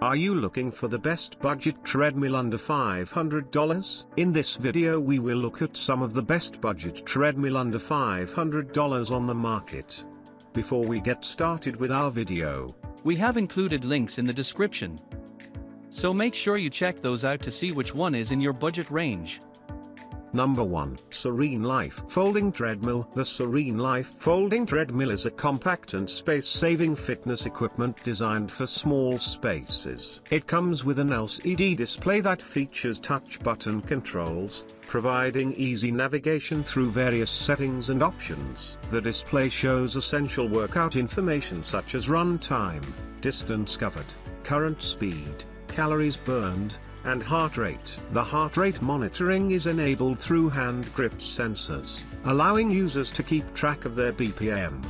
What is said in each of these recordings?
Are you looking for the best budget treadmill under $500? In this video we will look at some of the best budget treadmill under $500 on the market. Before we get started with our video, we have included links in the description, so make sure you check those out to see which one is in your budget range. Number 1. SereneLife Folding Treadmill. The SereneLife Folding Treadmill is a compact and space-saving fitness equipment designed for small spaces. It comes with an LCD display that features touch button controls, providing easy navigation through various settings and options. The display shows essential workout information such as run time, distance covered, current speed, calories burned, and heart rate. The heart rate monitoring is enabled through hand grip sensors, allowing users to keep track of their BPM,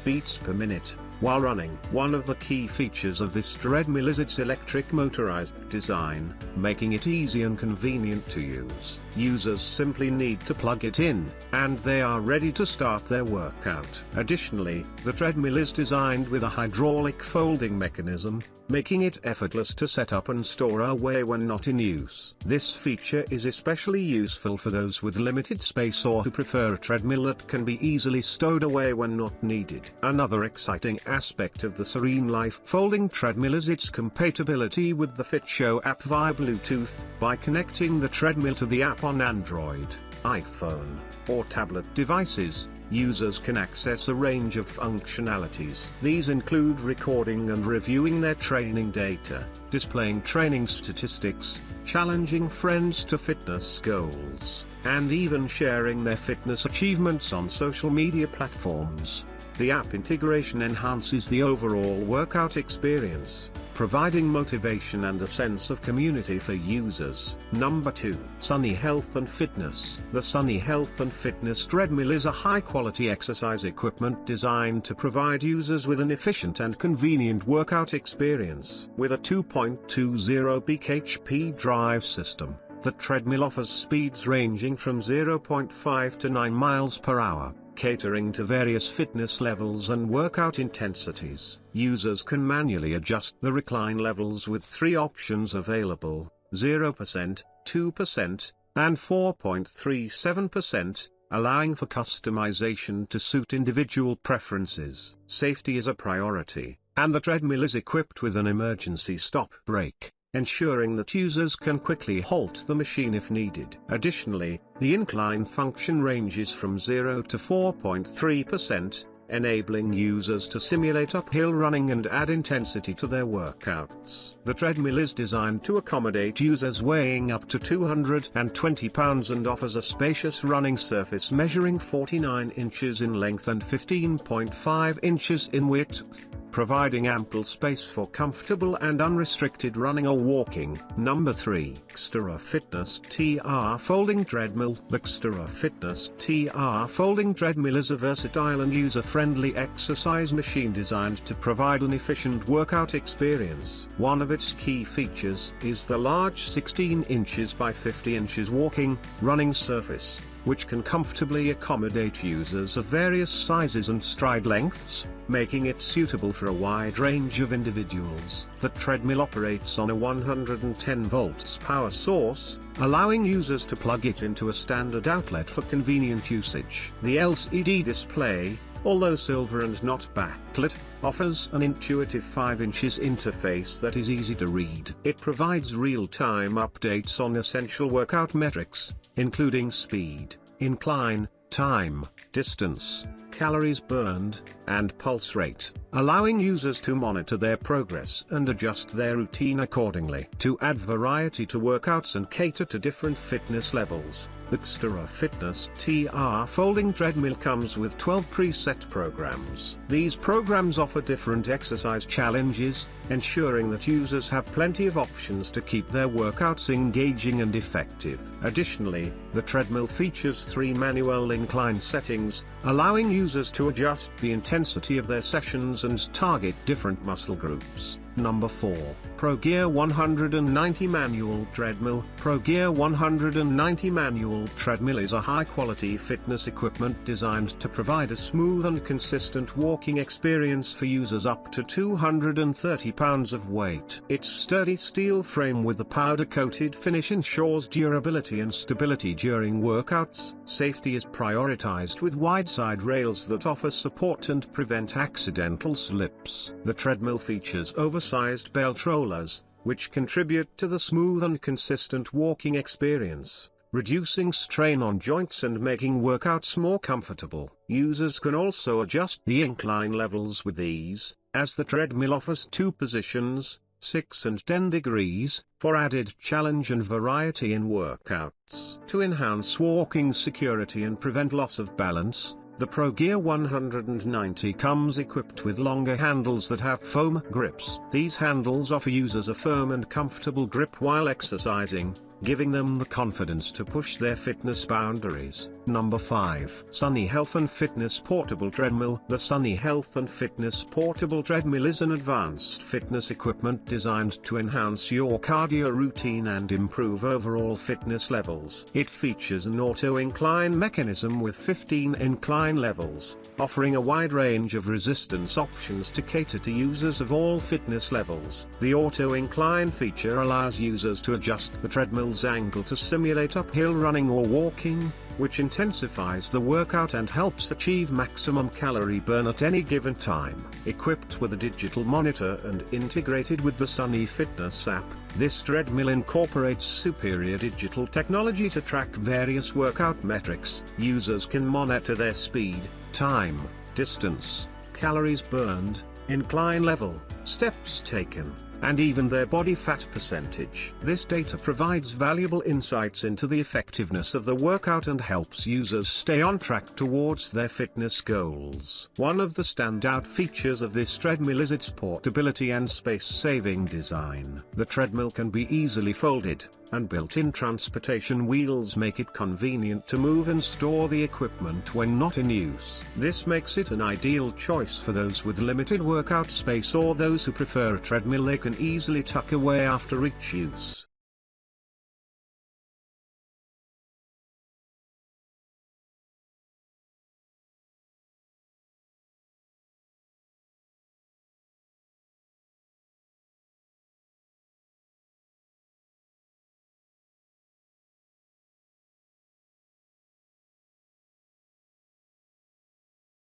beats per minute, while running. One of the key features of this treadmill is its electric motorized design, making it easy and convenient to use. Users simply need to plug it in, and they are ready to start their workout. Additionally, the treadmill is designed with a hydraulic folding mechanism, making it effortless to set up and store away when not in use. This feature is especially useful for those with limited space or who prefer a treadmill that can be easily stowed away when not needed. Another exciting aspect of the SereneLife folding treadmill is its compatibility with the FitShow app via Bluetooth. By connecting the treadmill to the app on Android, iPhone, or tablet devices, users can access a range of functionalities. These include recording and reviewing their training data, displaying training statistics, challenging friends to fitness goals, and even sharing their fitness achievements on social media platforms. The app integration enhances the overall workout experience, providing motivation and a sense of community for users. Number 2. Sunny Health and Fitness. The Sunny Health and Fitness treadmill is a high-quality exercise equipment designed to provide users with an efficient and convenient workout experience. With a 2.20 peak HP drive system, the treadmill offers speeds ranging from 0.5 to 9 miles per hour. Catering to various fitness levels and workout intensities. Users can manually adjust the recline levels with 3 options available: 0%, 2%, and 4.37%, allowing for customization to suit individual preferences. Safety is a priority, and the treadmill is equipped with an emergency stop brake, ensuring that users can quickly halt the machine if needed. Additionally, the incline function ranges from 0 to 4.3%, enabling users to simulate uphill running and add intensity to their workouts. The treadmill is designed to accommodate users weighing up to 220 pounds and offers a spacious running surface measuring 49 inches in length and 15.5 inches in width, providing ample space for comfortable and unrestricted running or walking. Number 3. XTERRA Fitness TR Folding Treadmill. The XTERRA Fitness TR Folding Treadmill is a versatile and user-friendly exercise machine designed to provide an efficient workout experience. One of its key features is the large 16 inches by 50 inches running surface, which can comfortably accommodate users of various sizes and stride lengths, making it suitable for a wide range of individuals. The treadmill operates on a 110 volts power source, allowing users to plug it into a standard outlet for convenient usage. The LCD display, although silver and not backlit, offers an intuitive 5 inches interface that is easy to read. It provides real-time updates on essential workout metrics, including speed, incline, time, distance, calories burned, and pulse rate, allowing users to monitor their progress and adjust their routine accordingly. To add variety to workouts and cater to different fitness levels, the XTERRA Fitness TR Folding Treadmill comes with 12 preset programs. These programs offer different exercise challenges, ensuring that users have plenty of options to keep their workouts engaging and effective. Additionally, the treadmill features 3 manual incline settings, allowing users to adjust the intensity of their sessions and target different muscle groups. Number 4. ProGear 190 Manual Treadmill. ProGear 190 Manual Treadmill is a high-quality fitness equipment designed to provide a smooth and consistent walking experience for users up to 230 pounds of weight. Its sturdy steel frame with the powder-coated finish ensures durability and stability during workouts. Safety is prioritized with wide-side rails that offer support and prevent accidental slips. The treadmill features oversized belt rollers, which contribute to the smooth and consistent walking experience, reducing strain on joints and making workouts more comfortable. Users can also adjust the incline levels with ease, as the treadmill offers two positions, 6 and 10 degrees, for added challenge and variety in workouts. To enhance walking security and prevent loss of balance, the ProGear 190 comes equipped with longer handles that have foam grips. These handles offer users a firm and comfortable grip while exercising, giving them the confidence to push their fitness boundaries. Number 5. Sunny Health and Fitness Portable Treadmill. The Sunny Health and Fitness Portable Treadmill is an advanced fitness equipment designed to enhance your cardio routine and improve overall fitness levels. It features an auto-incline mechanism with 15 incline levels, offering a wide range of resistance options to cater to users of all fitness levels. The auto-incline feature allows users to adjust the treadmill's angle to simulate uphill running or walking, which intensifies the workout and helps achieve maximum calorie burn at any given time. Equipped with a digital monitor and integrated with the Sunny Fitness app, this treadmill incorporates superior digital technology to track various workout metrics. Users can monitor their speed, time, distance, calories burned, incline level, steps taken, and even their body fat percentage. This data provides valuable insights into the effectiveness of the workout and helps users stay on track towards their fitness goals. One of the standout features of this treadmill is its portability and space-saving design. The treadmill can be easily folded, and built-in transportation wheels make it convenient to move and store the equipment when not in use. This makes it an ideal choice for those with limited workout space or those who prefer a treadmill they can easily tuck away after each use.